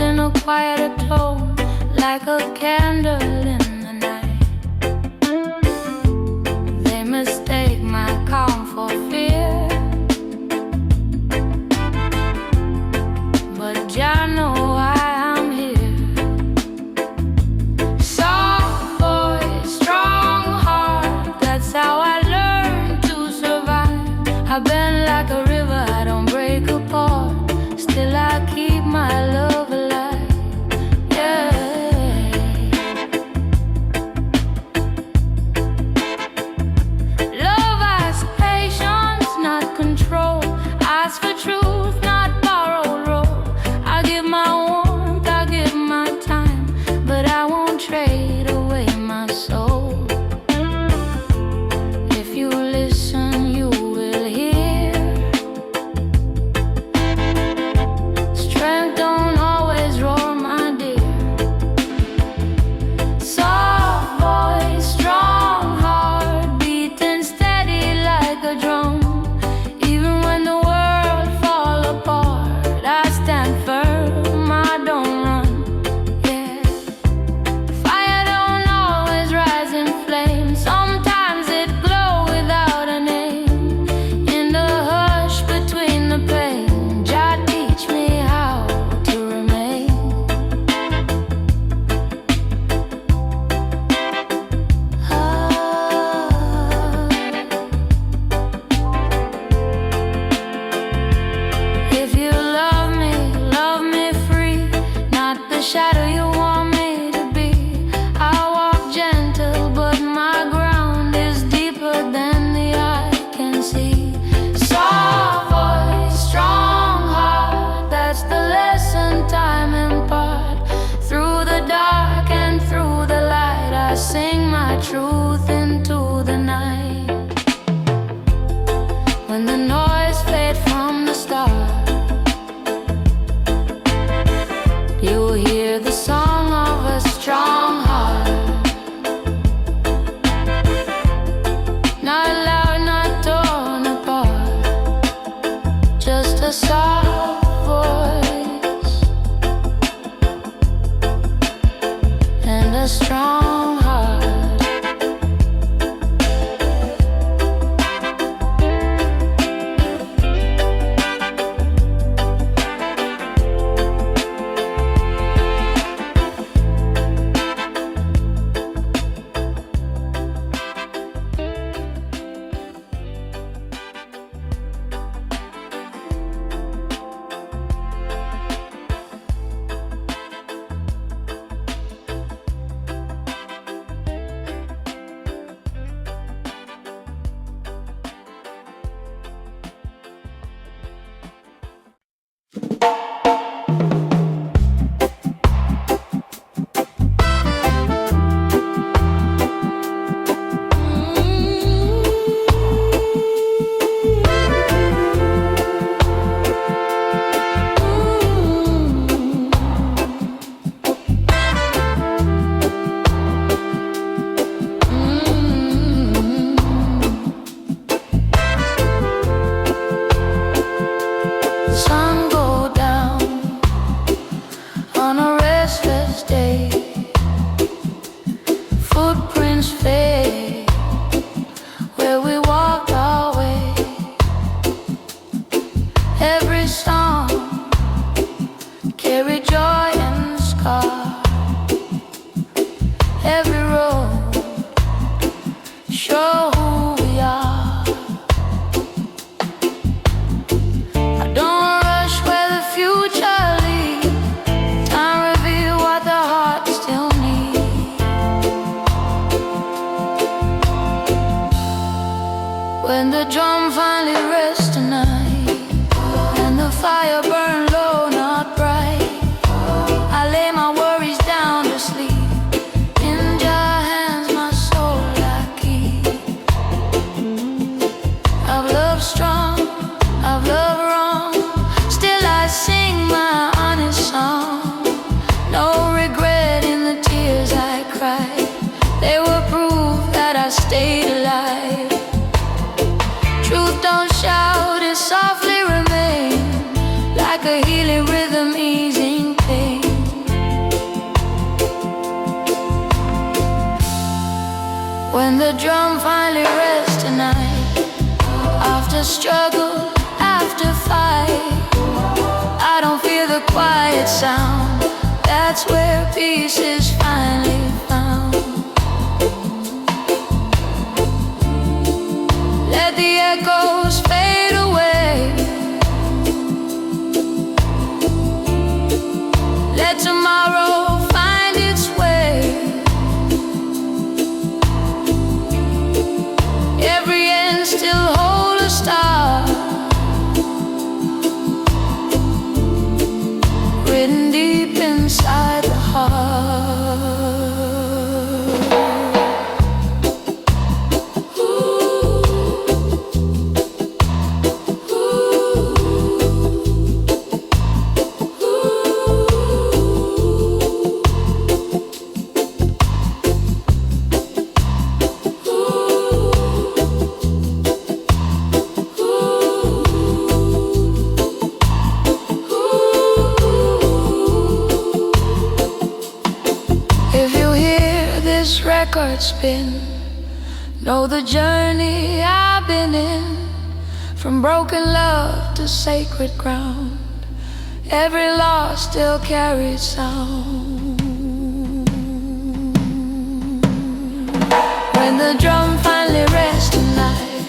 in a quieter tone, like a candle in the night. They mistake my calm for fear, but Jah know why I'm here. Soft voice, strong heart, that's how I learned to survive. I bend like a river, I don't break apart. Still I keep my love alive, yeah. Love asks patience, not control. Ask for truth, not borrowed role. I give my warmth, I give my time, but I won't trade away my soul. If you listen, you will hear. Strength don't always roar, my dear. Soft voice, strong heart, beating steady like a drum. Even when the world fall apart, I stand firm, I don't run, yeah. Fire don't always rise in flames. Sometimes it glow without a name. In the hush between the pain, Jah teach me how to remain. If you love me free, not the shadow you want me to be. I walk gentle, but my ground is deeper than the eye can see. Soft voice, strong heart, that's the lesson time impart. Through the dark and through the light, I sing my truth into the night. When the noise fades from the start, you'll hear the song of a strong heart. Not loud, not torn apart, just a soft voice and a strong heart. Sun go down on a restless day. Footprints fade where we walked our way. Every song carry joy and scar. Every road show who we are. I don't rush where the future leads. Time reveal what the heart still needs. When the drum finally rests tonight, and the fire burn low, not bright, drum finally rests tonight, after struggle, after fight, I don't feel the quiet sound. That's where peace is finally found. Let the echoes fade away. Let tomorrow find its way. Every end still hold a star, written deep inside the heart. Record spin, know the journey I've been in, from broken love to sacred ground. Every loss still carries sound. When the drum finally rests tonight,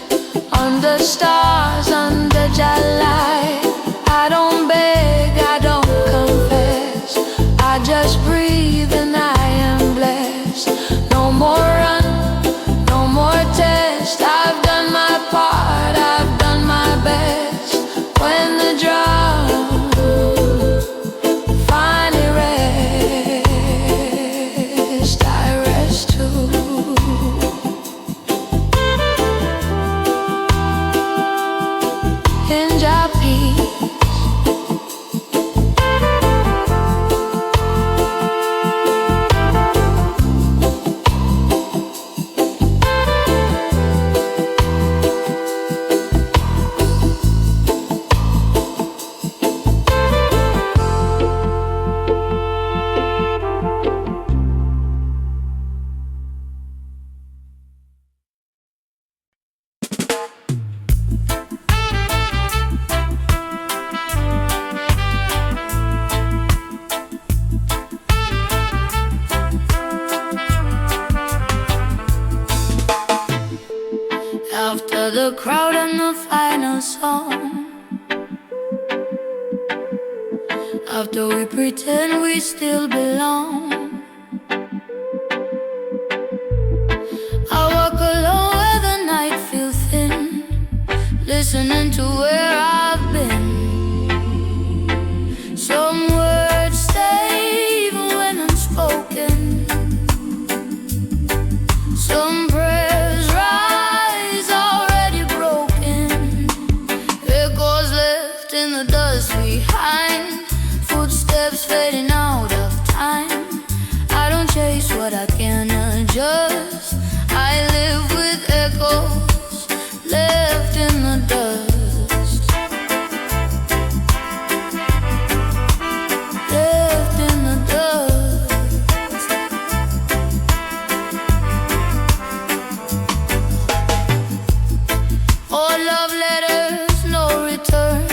under stars, under July, I don't beg, I don't confess, I just breathe and I am blessed. No more run, no more test. I've done my part, I've done my best. When the drum finally rests, I rest too. In your peace. After the crowd and the final song, after we pretend we still belong, I walk alone where the night feels thin, listening to where I've been. Some words stay even when unspoken. Some prayers rise already broken. Echoes left in the dust behind. Footsteps fading out of time. I don't chase what I can't adjust. I live with echoes left in the dust. Left in the dust. All love letters, no return.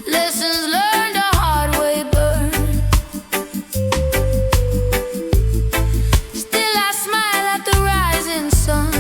Lessons learned the hard way burn. Still I smile at the rising sun.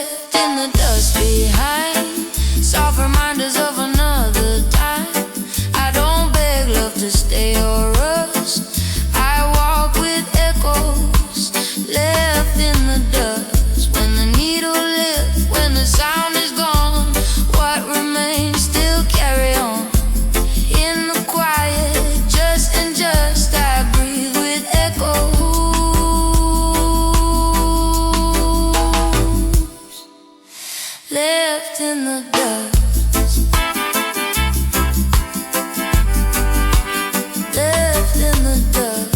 left in the dust behind. Soft reminders of another time. I don't beg love to stay or rust. I walk with echoes left in the dust. When the needle lifts, when the sound is gone, what remains still carry on. In the quiet, just and just, I breathe with echoes left in the dust. Left in the dust.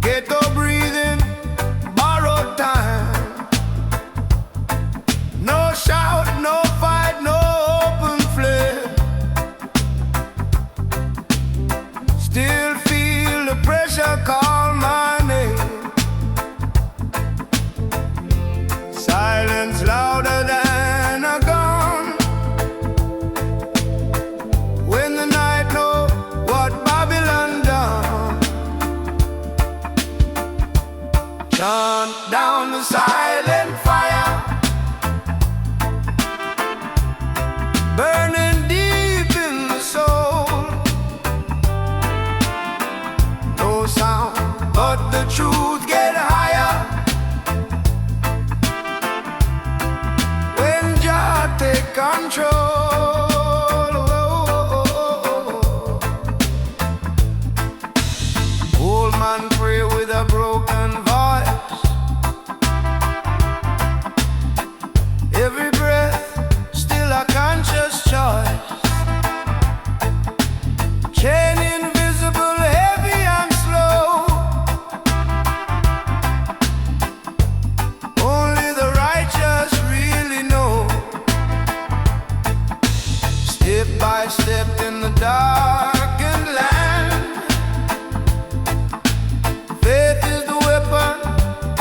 Ghetto breathing, borrowed time. No shout, no fight, no open flame. Still feel the pressure call my name. Silence louder than a gun. When the night know what Babylon done. Chant down the silent fire, burning deep in the soul. No sound, but the truth get higher. When Jah take control, old man pray with a broken voice. Every breath still a conscious choice. Chain invisible, heavy and slow. Only the righteous really know. Step by step in the darkened land. Faith is the weapon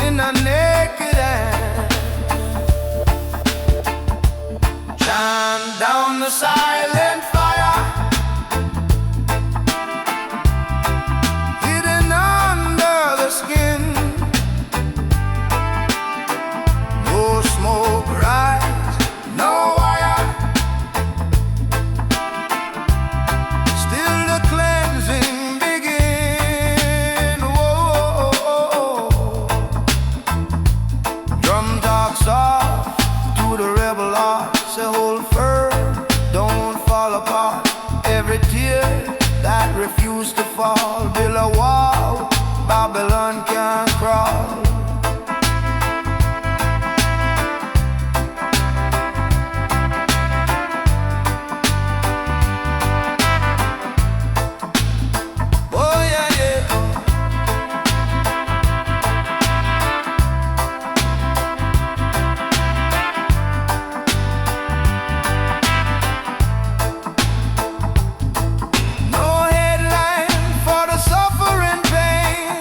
in a naked hand. Chant down the silent fire, hidden under the skin. No smoke rise, no wire. Still the cleansing begin. Whoa. Drum talk soft to the rebel heart. Say hold firm, don't fall apart. Every tear that refused to fall, build a wall Babylon can't crawl. Oh yeah, yeah. No headline for the suffering pain.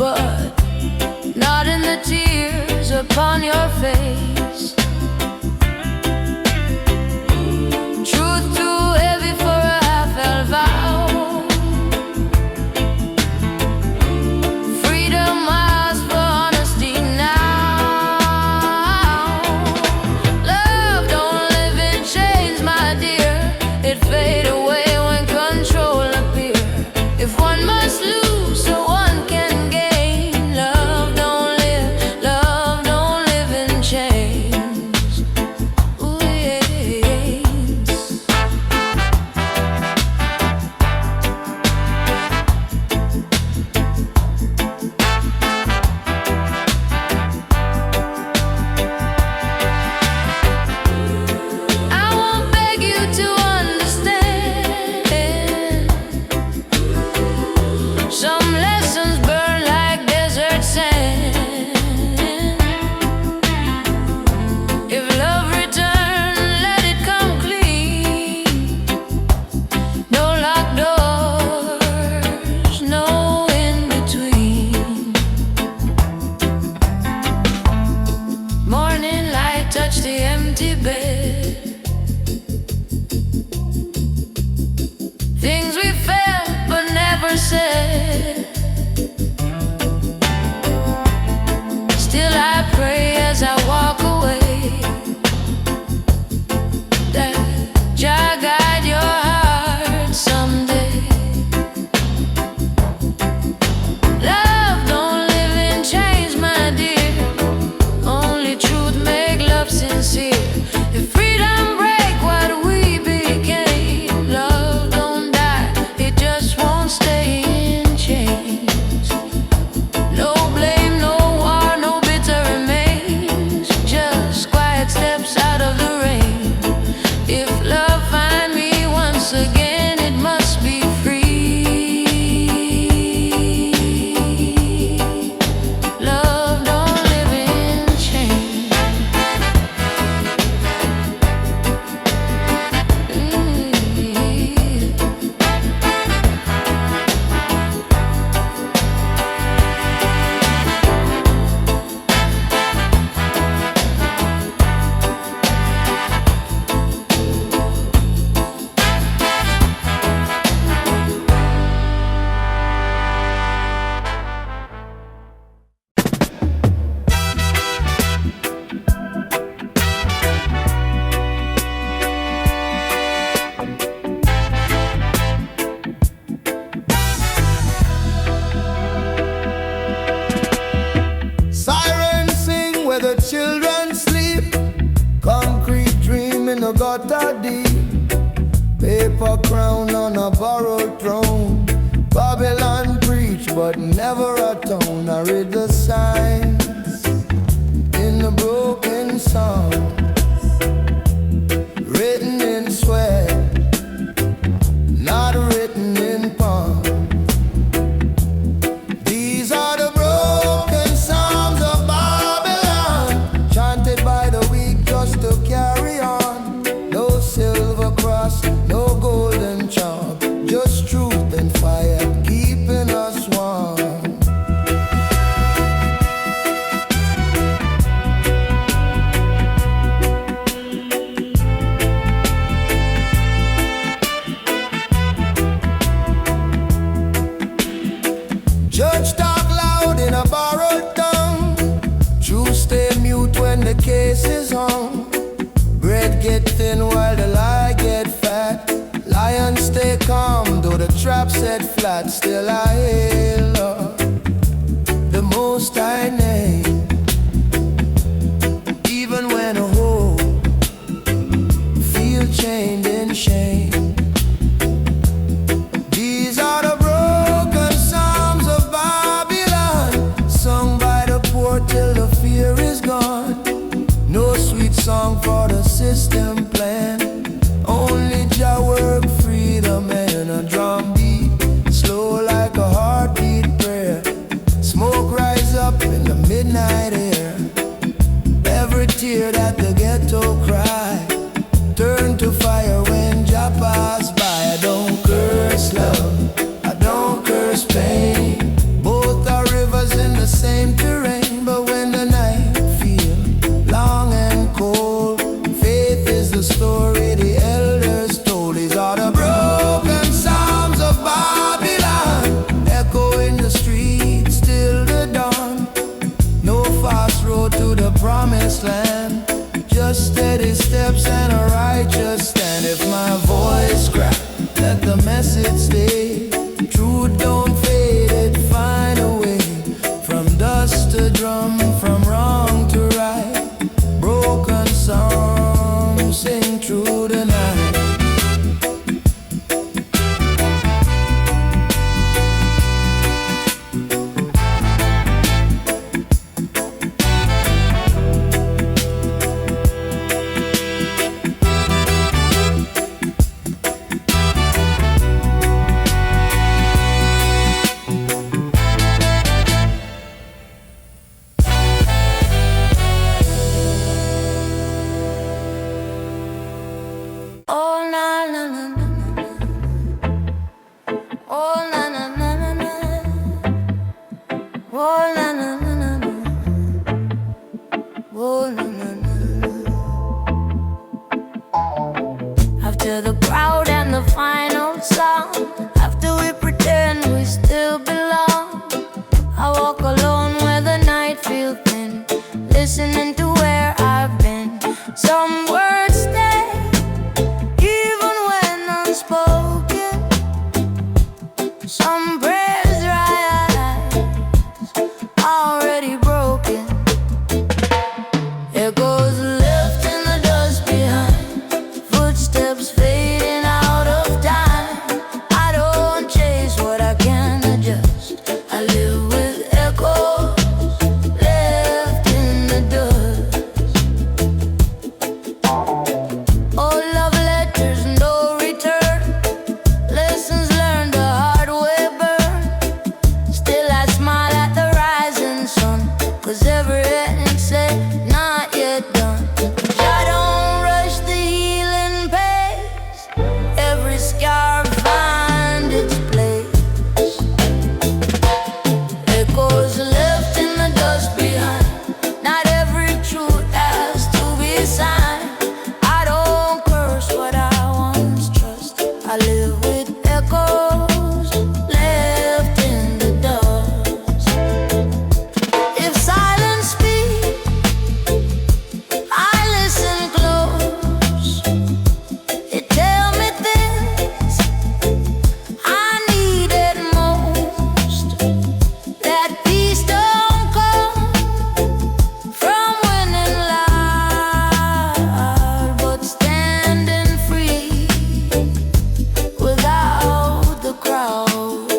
but not in the tears upon your face. Truth too heavy for a half-held vow. Freedom asks for honesty now. Love don't live in chains, my dear. It fade away when control appear. If one must lose so one can gain, love don't live in chains. Ooh, yes. I won't beg you to understand. Some lessons burn like desert sand. If love return, let it come clean. No locked doors, no in between. Morning light touch the empty bed. Things we felt but never said. Still I pray as I walk away that Jah guide your heart someday. Love don't live in chains, my dear. Only truth make love sincere. If freedom break what we became, love don't die, it just won't stay in chains. No blame, no war, no bitter remains. Just quiet steps out of the rain. If love find me once again, it must be free. Love don't live in chains. Sirens sing where the children sleep. Concrete dream in the gutter deep. Paper crown on a borrowed throne. Babylon preach but never atone. I read the signs in the broken song, written in sweat, not written in palm. These are the broken psalms of Babylon, chanted by the weak just to carry on. No silver cross, no golden charm, just truth and fire keeping us warm. Judge talk loud in a borrowed tongue. Truth stay mute when the case is on. Bread get thin while the lie get fat. Lions stay calm though the trap set flat. Still I hail Lord, the Most High name. Even when a hope feel chained in shame. These are the broken psalms of Babylon, sung by the poor till the fear is gone. No sweet song for the system plan. Only Jah work freedom and a drum beat, slow like a heartbeat prayer. Smoke rise up in the midnight air. Every tear that the ghetto cry turn to fire when Jah pass by. I don't curse love, I don't curse pain. Both are rivers na na na na na. Oh na na na na. After the crowd and the final song, after we pretend we still belong, I walk alone where the night feels thin, listening to where I've been. Some words stay, even when unspoken. Some prayers rise, already broken. Echoes left in the dust behind, footsteps fading out of time. I don't chase what I can't adjust. I live with echoes left in the dust. Oh, love letters, no return. Lessons learned the hard way burn. Still I smile at the rising sun, 'cause every ending said not yet done. I don't rush the healing pace. Every scar find its place. Echoes left in the dust behind. Not every truth has to be signed. I don't curse what I once trust. I live with echoes left in the dust. If silence speaks, I listen close. It tell me things I needed most. That peace don't come from winning loud, but standing free without the crowd.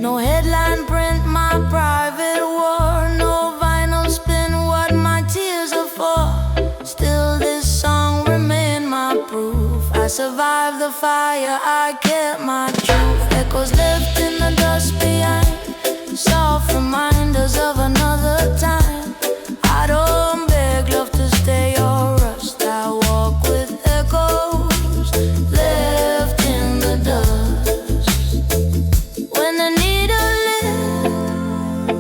No headline print my private war, no vinyl spin what my tears are for. Still this song remain my proof. I survived the fire, I kept my truth. Echoes left in the dust behind, soft reminders of another time. I don't beg love to stay or rust. I walk with echoes left in the dust. When the needle lifts,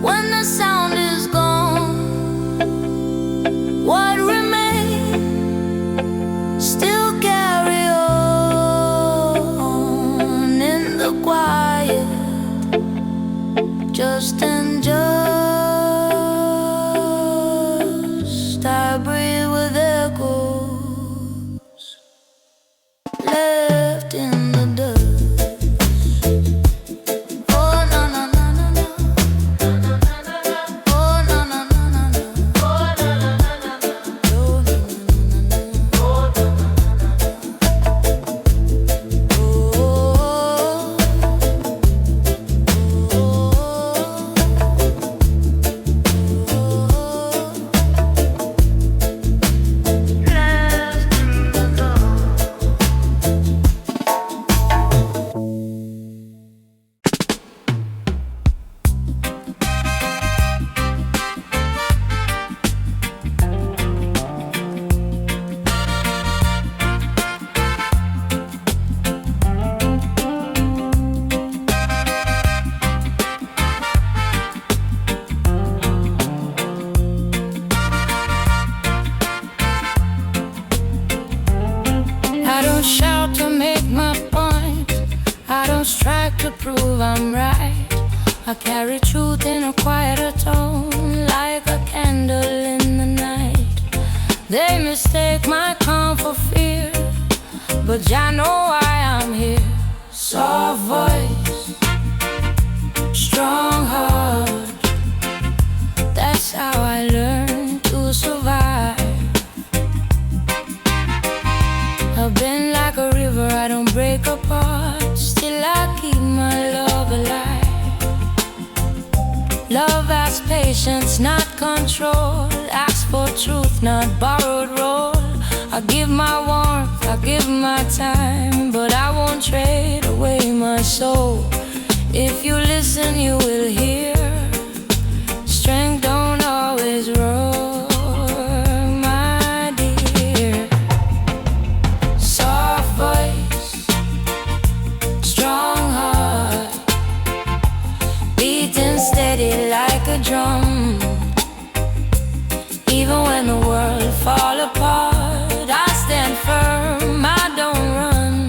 when the sound is gone, what remains still carry on in the quiet, just and just. I breathe with echoes left in the dust. Oh na na na na na. Oh na na na na na. Oh na na na na na. Oh na na na na na. Oh na na na na na. I don't shout to make my point. I don't strive to prove I'm right. I carry truth in a quieter tone, like a candle in the night. They mistake my calm for fear, but I know why I'm here. Soft voice, strong heart. That's how I learned to survive. I've been like a river, I don't break apart. Still I keep my love alive. Love has patience, not control. Ask for truth, not borrowed role. I give my warmth, I give my time, but I won't trade away my soul. If you listen, you will hear. Strength don't always roar, my dear. Soft voice, strong heart, beat and steady like a drum. Even when the world fall apart, I stand firm, I don't run.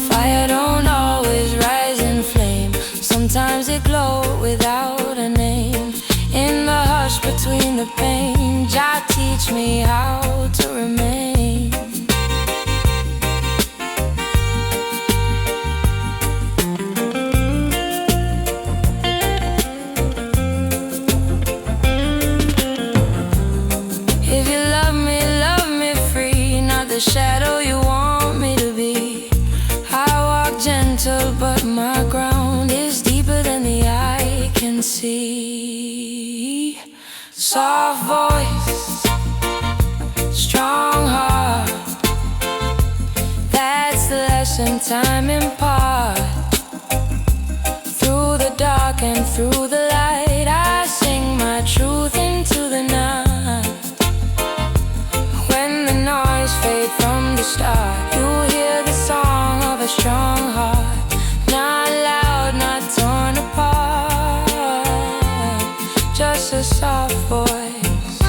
Fire don't always rise in flame. Sometimes it glows without a name. In the hush between the pain, Jah teach me how to remain. If you love me free, not the shadow you want me to be. I walk gentle, but my ground is deeper than the eye can see. Soft voice, strong heart, that's the lesson time impart. Through the dark and through the light, I sing my truth into the night. When the noise fades from the start, you hear the song of a strong heart. Not loud, not torn apart, just a soft voice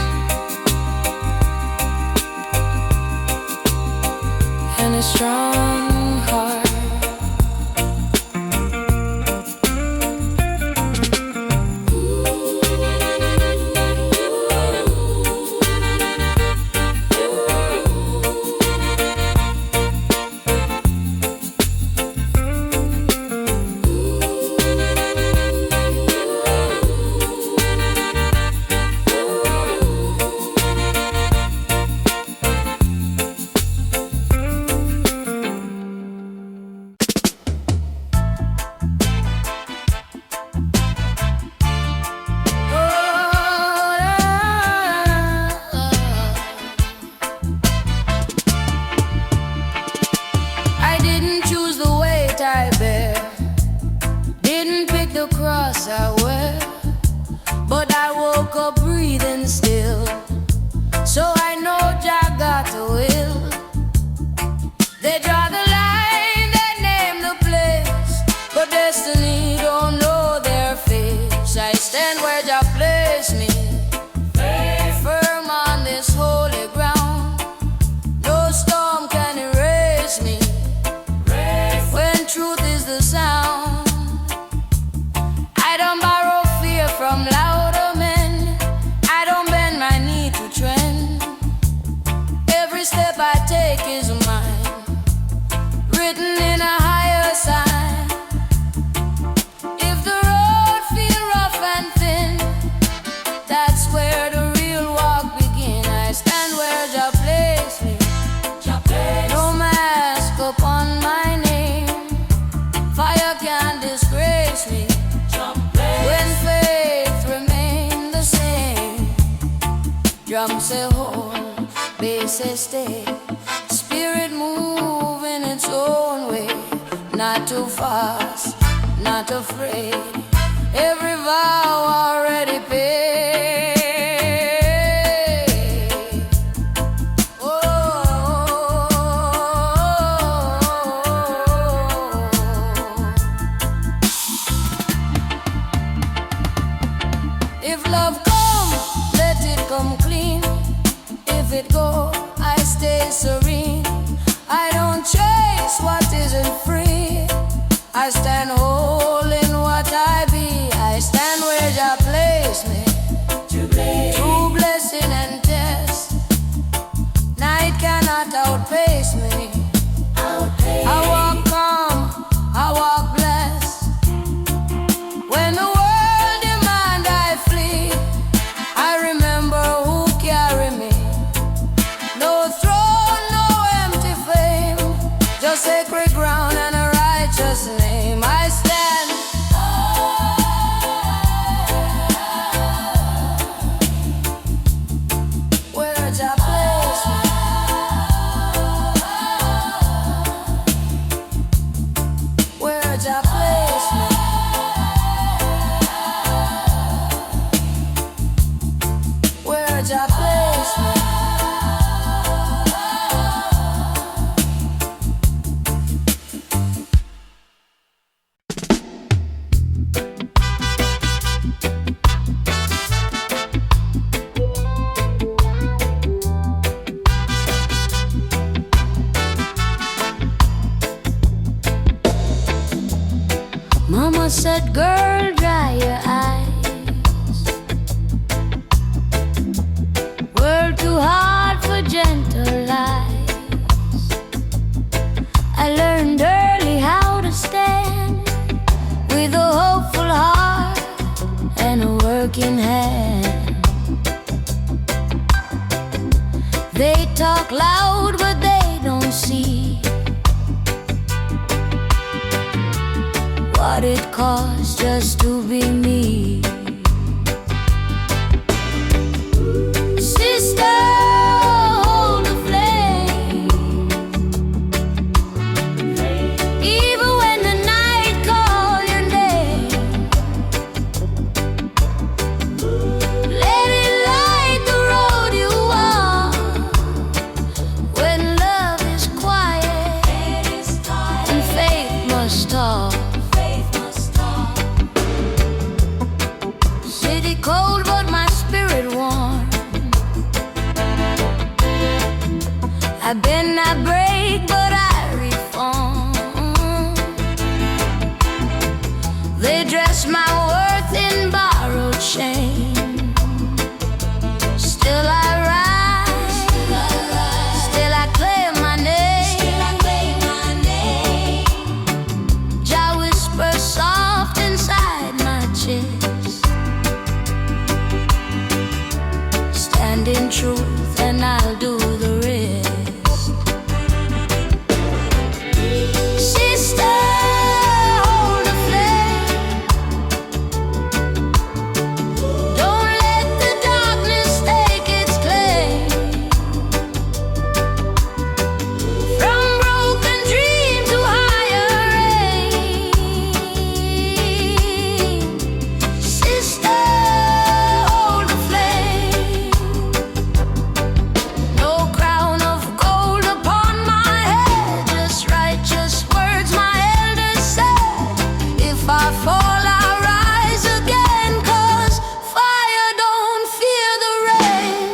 and a strong heart. Drum say hold, bass say stay. Spirit move in its own way. Not too fast, not afraid. Every vow already paid. If love come, let it come clean. If it go, I stay serene. I don't chase what isn't free. I stand whole in what I be. I stand where Jah placed me. True blessing and test. Night cannot outpace me. I walk calm, I walk blessed. When the world demand I flee, I remember who carry me. No throne, no empty fame, just sacred ground and a righteous name. I stand Mama said, girl, dry your eyes. World too hard for gentle lies. I learned early how to stand with a hopeful heart and a working hand. They talk loud, but they don't see what it costs just to be me. Sister, hold the flame, even when the night calls your name. Let it light the road you walk when love is quiet and faith must talk. City cold, but my spirit warm. I bend, I break, but I reform. They dress my worth in borrowed shame. Still I rise, still I claim my name. Jah whispers soft inside my chest. Stand in truth and I'll do the rest. Sister, hold the flame. Don't let the darkness take its claim. From broken dream to higher aim. Sister, hold the flame. No crown of gold upon my head, just righteous words my elders said. If I fall, I rise again, 'cause fire don't fear the rain.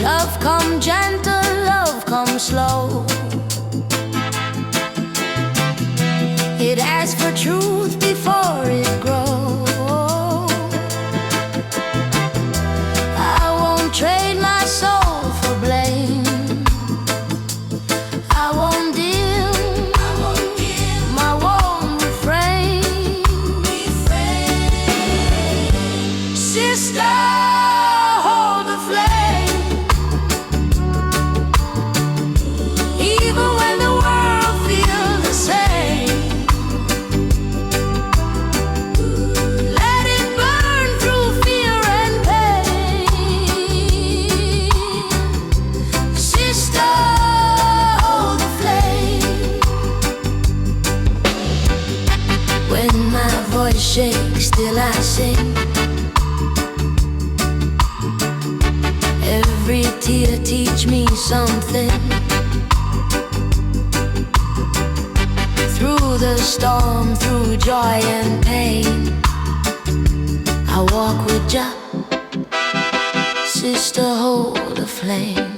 Love come gentle, love come slow. It asks for truth before it grows. I won't trade my soul for blame. I won't dim, I won't refrain. Sister, hold the flame. Even when the world feels the same, let it burn through fear and pain. Sister, hold the flame. When my voice shakes, still I sing. Every tear teach me something. Through the storm, through joy and pain, I walk with Jah. Sister, hold the flame.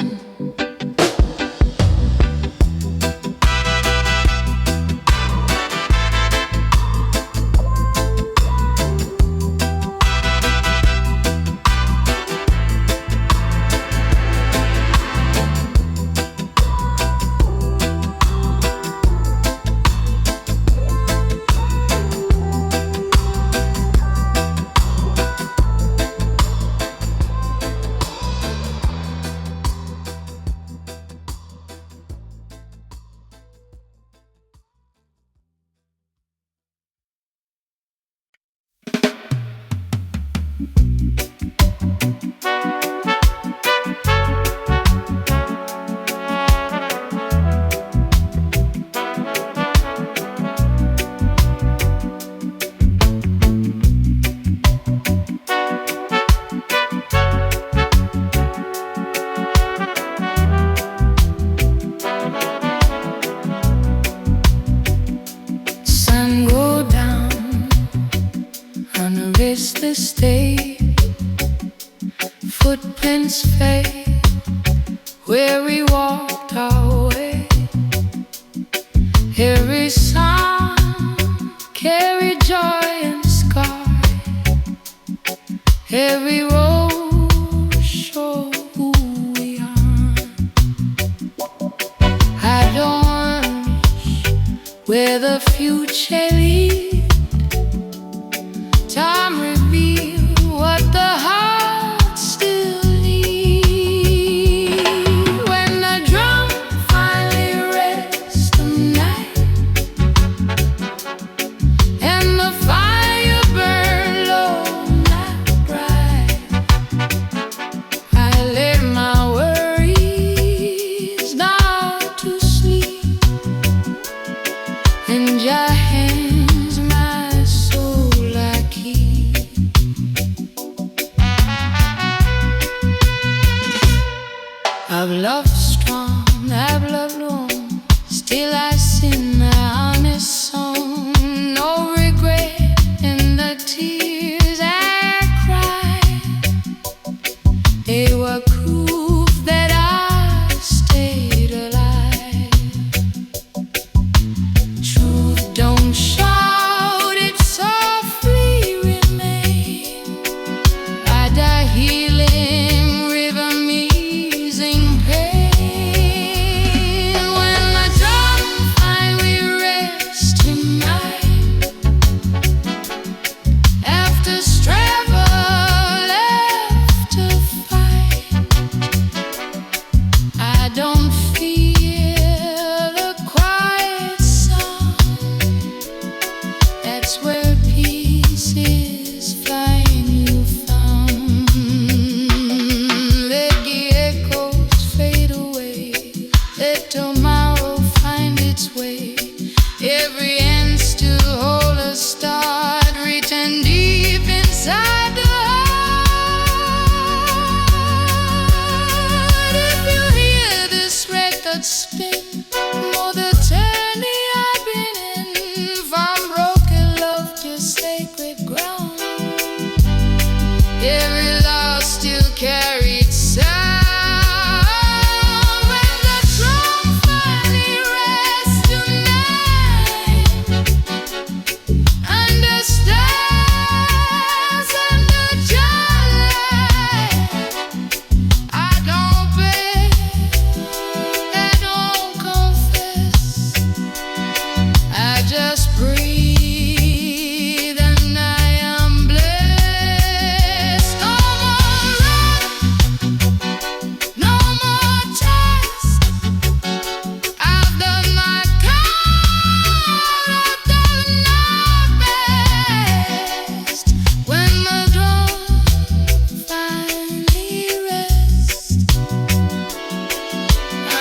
restless day, footprints fade where we walked our way. Every sound carried joy and scar. Every road showed who we are. I don't wish where the future leads. Time reveal what the heart still needs. When the drum finally rests tonight and the fire burn low and bright, I lay my worries down to sleep, and your hands my soul I keep. I've loved strong, I've loved long, still I sing the honest song. No regret in the tears I cried. They were proof that I stayed alive. Truth don't shout, it softly remain. I die healing, rhythm easing pain. When the drum finally rests tonight, after struggle left to fight, I don't feel a quiet sound. That's where peace is flying you found. Let the echoes fade away, let tomorrow find its way. Every end still hold a start written deep inside the heart. If you hear this record spin, know the journey I've been in, from broken love to sacred ground. Every loss still carried sound. When the drum finally rests tonight, understands under your light, I don't beg, I don't confess, I just breathe and I am blessed. No more run, no more chase. I've done my count, I've done my best. When the drum finally rests, I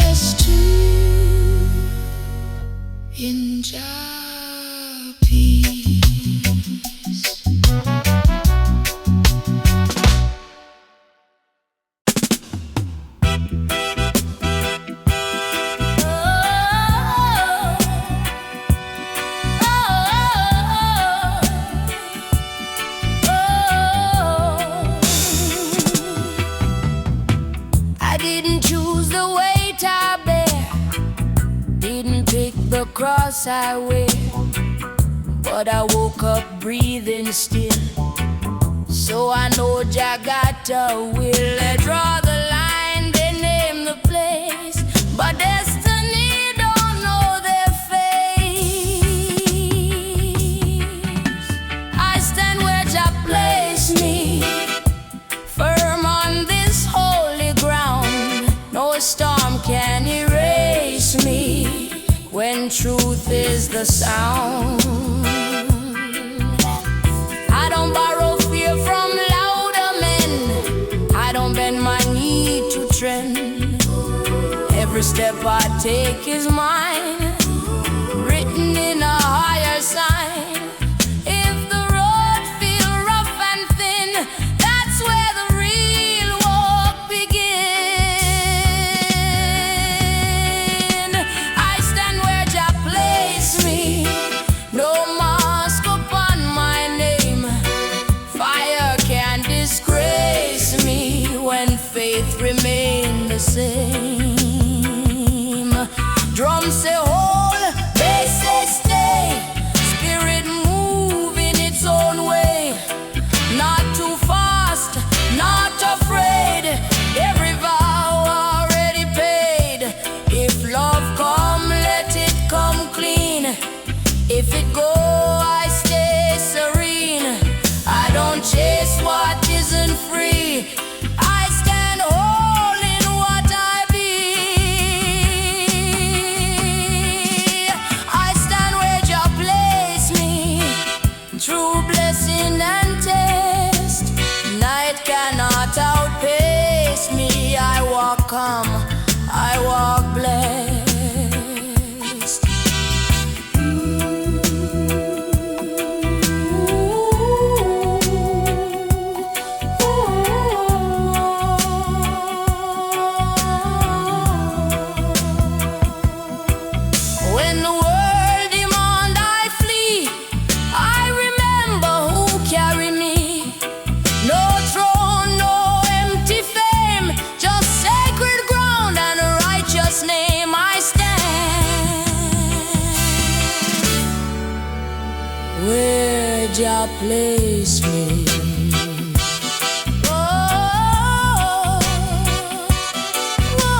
rest too in your peace. I didn't choose the weight I bear, didn't pick the cross I wear, but I woke up breathing still, so I know Jah got a will. They draw the line, they name the place, but destiny don't know their face. I stand where Jah placed me, firm on this holy ground. No storm can erase me when truth is the sound. I don't borrow fear from louder men, I don't bend my knee to trend. Every step I take is mine, written in a higher sign. If the road feel rough and thin, that's where the real walk begins. I stand where Jah placed me, no same. Drum say hold, bass say stay. Spirit move in its own way. Not too fast, not afraid. Every vow already paid. If love come, let it come clean. If it go, I stay serene. I don't chase what isn't free. I stand whole in what I be. I stand where Jah place me. True blessing and taste. Night cannot outpace me. I walk calm, I walk blessed. When the world demand I flee, I remember who carry me. No throne, no empty fame, just sacred ground and a righteous name. I stand where Jah place me. Oh, oh,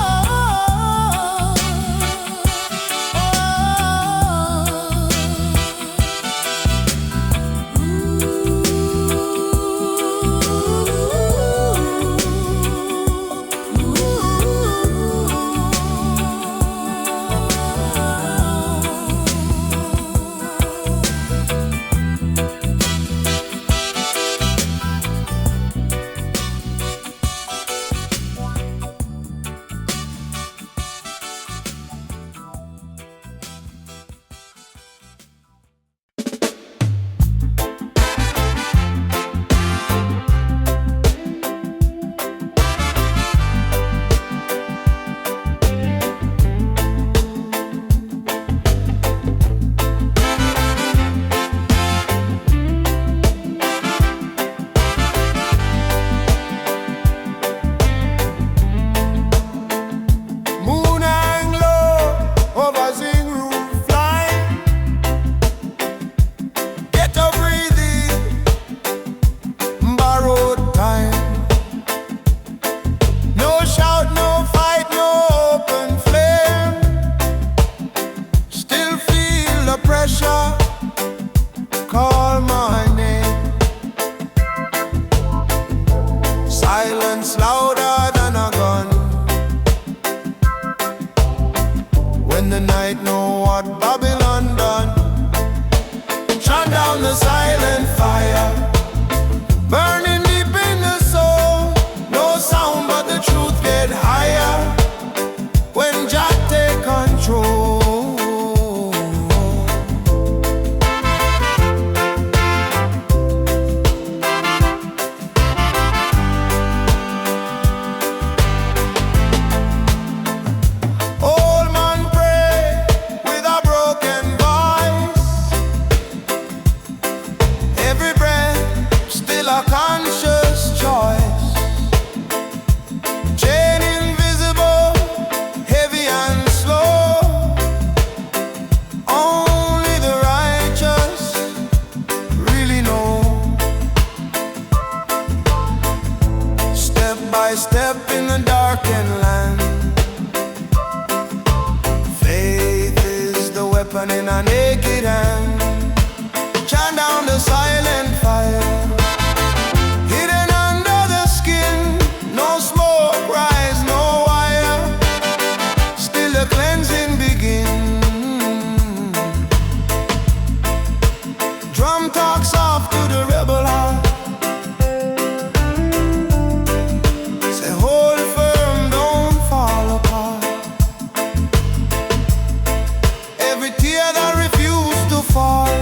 Moon hang low over Zing roof fly. Get a breathing, borrowed time. No shout, no fight, no open flame. Still feel the pressure. Call my name. Silence louder than a gun. When the night know what Babylon done. Shut down the silent fire, burning deep in the soul. No sound but the truth get higher when Jah take control. Old man pray with a broken voice. Every breath still a conscious choice. Chain invisible, heavy and slow. Only the righteous really know. Step by step in the darkened land. Faith is the weapon in a naked hand. Chant down the silent fire, hidden under the skin. No smoke rise, no wire. Still the cleansing begin. Drum talk soft to the rebel heart. Say hold firm, don't fall apart. Every tear that refused to fall.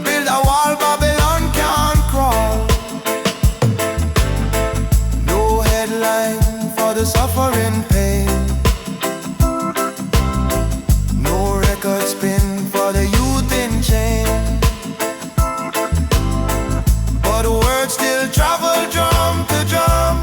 Build a wall Babylon can't crawl. No headline for the suffering pain. No record spin for the youth in chain. But words still travel drum to drum.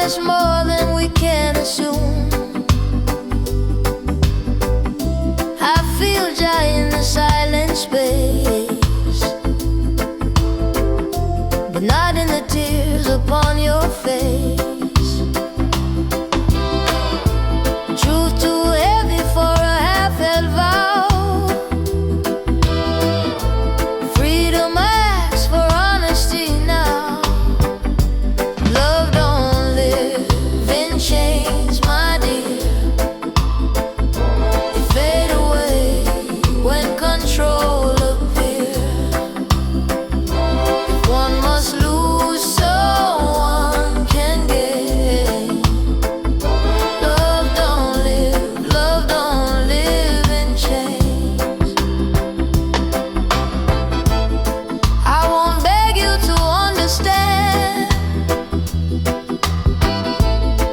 much more than we can assume. I feel Jah in the silent space, but not in the tears upon your face. Truth too heavy for a half-held vow. Freedom asks for honesty now. Love don't live in chains, my dear. They fade away when control appears. If one must lose, so one can gain. Love don't live in chains. I won't beg you to understand.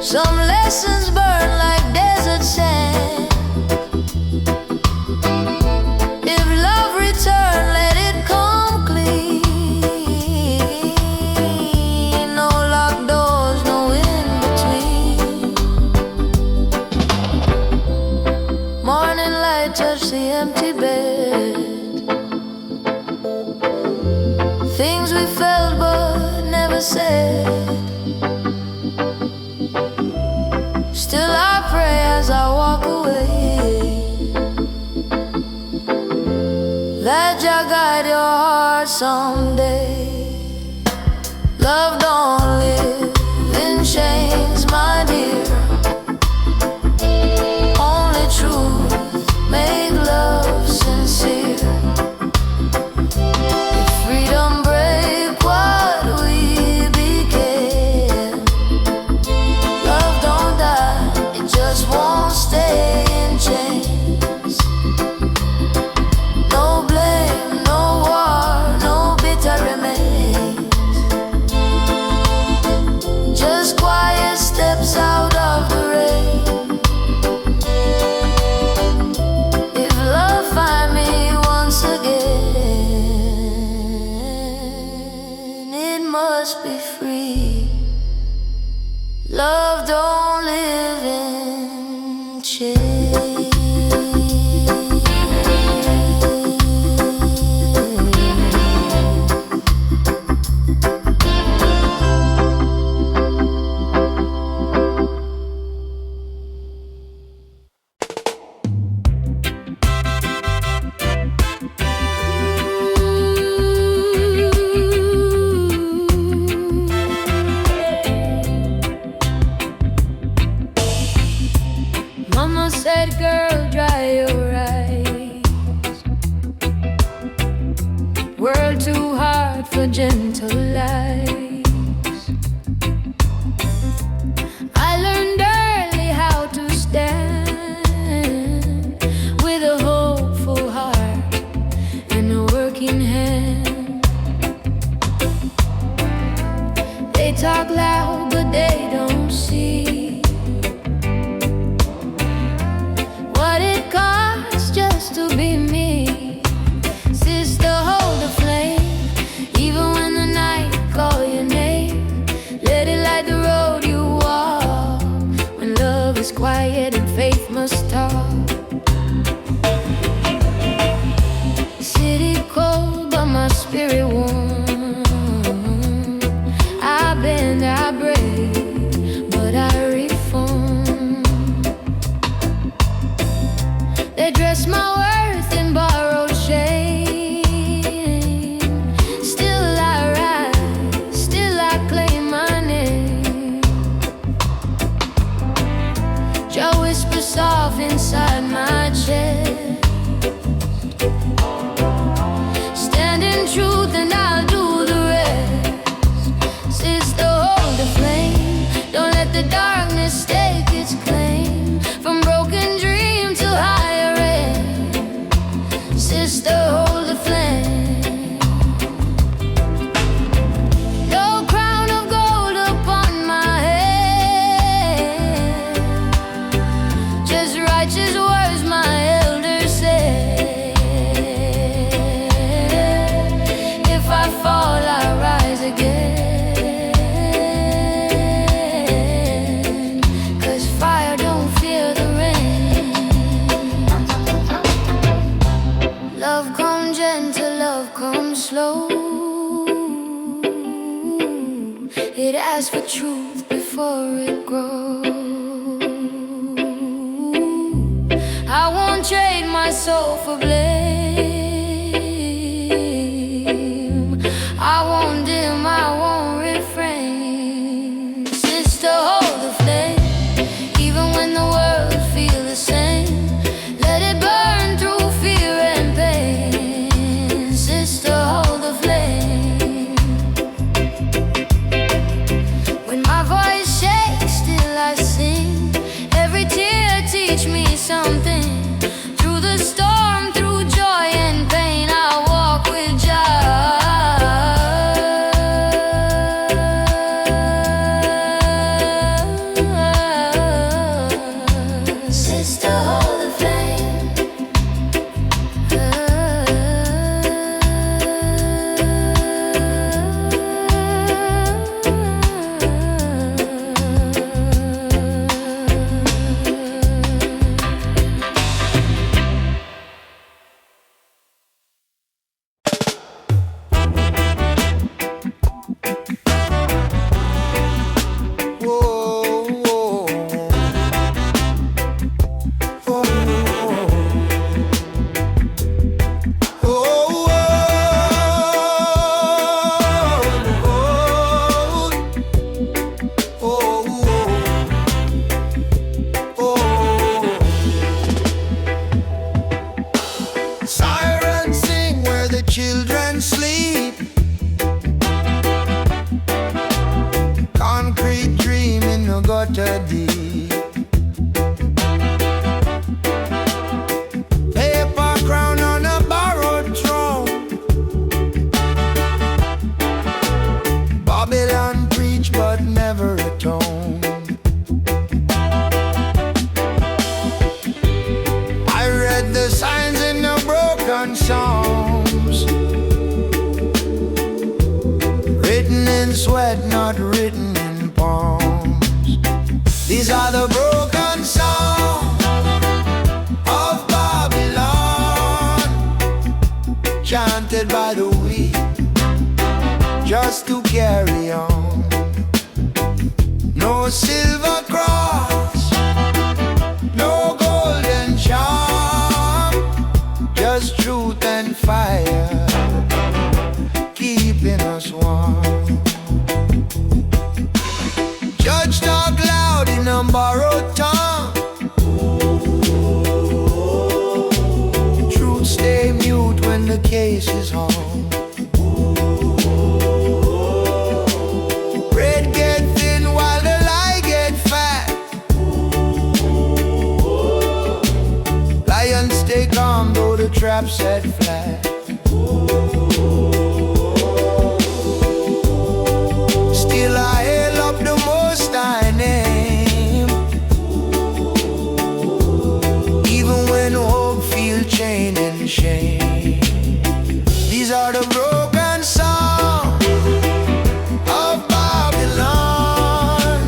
Some lessons burn like desert sand. If love return, let it come clean. No locked doors, no in between. Morning light touch the empty bed. Things we felt but never said. Still I pray as I walk away, that Jah guide your heart someday. Love don't live in chains, my dear. Only truth make love sincere. If freedom break what we began, love don't die, it just won't stay in chains. No blame, no war, no bitter remains. Just quiet steps out of the rain. If love find me once again, it must be free. Love don't live in chains. Mama said, girl, dry your eyes. World too hard for gentle lies. I learned early how to stand with a hopeful heart and a working hand. They talk loud, but they don't see what it costs just to be me. Sister, hold the flame, even when the night call your name. Let it light the road you walk, when love is quiet and faith must talk. City cold, but my spirit warm. I bend, I break, but I reform. They dress my worth in borrowed shame. Still I rise, still I claim my name. Jah whisper soft inside my chest. Stand in truth and I'll It asks for truth before it grows. I won't trade my soul for blame. I won't dim, I won't refrain. Sister, hold the flame, even when the world feels the same. Let it burn through fear and pain. Sister, hold the flame. When my voice shakes, still I sing. Every tear teach me something. Through the storm, through joy and pain, I walk with Jah. Sister, hold the flame. Sirens sing where the children sleep. Concrete dream in the gutter deep. Paper crown on a borrowed throne. Babylon preach but never atone. I read the signs in the broken songs, written in sweat, not written in palms. These are the broken songs of Babylon, chanted by the weak, just to carry on. No silver cross, no golden charm, just truth and fire, keeping us warm. Judge talk loud in a borrowed tongue. Truth stay mute when the case is on. Bread get thin while the lie get fat. Lions stay calm though the trap set flat. Still I hail up the Most High name, even when hope feel chain and shame. These are the broken songs of Babylon,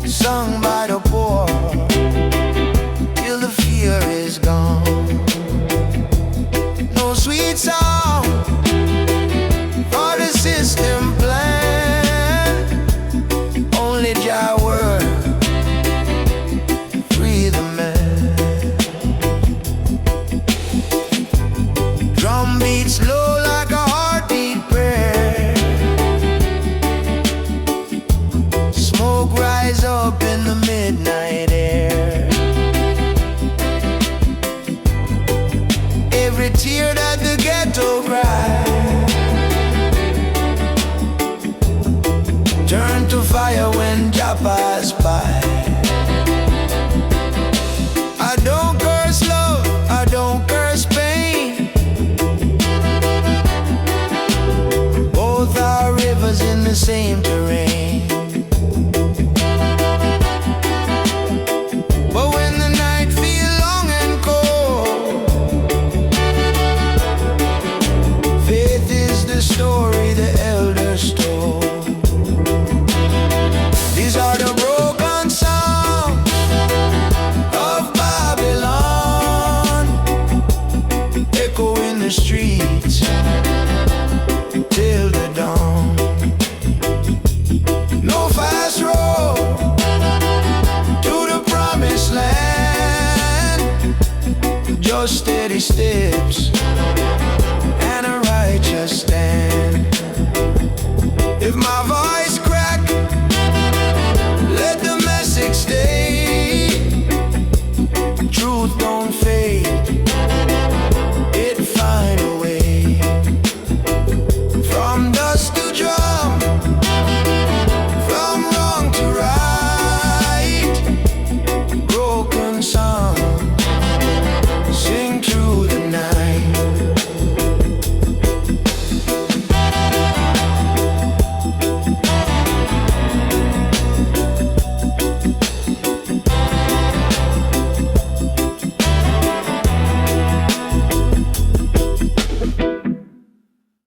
sung by the poor till the fear is gone. No sweet song for the system plan, only Jah word free the man. Drum beats low like a heartbeat prayer. Smoke rise up in the midnight air. Every tear that the ghetto cries turn to fire when Jah pass by. I don't curse love, I don't curse pain. Both are rivers in the same terrain. But when the night feels long and cold, faith is the story the elders told. These are the broken songs of Babylon, echo in the streets till the dawn. your steady steps.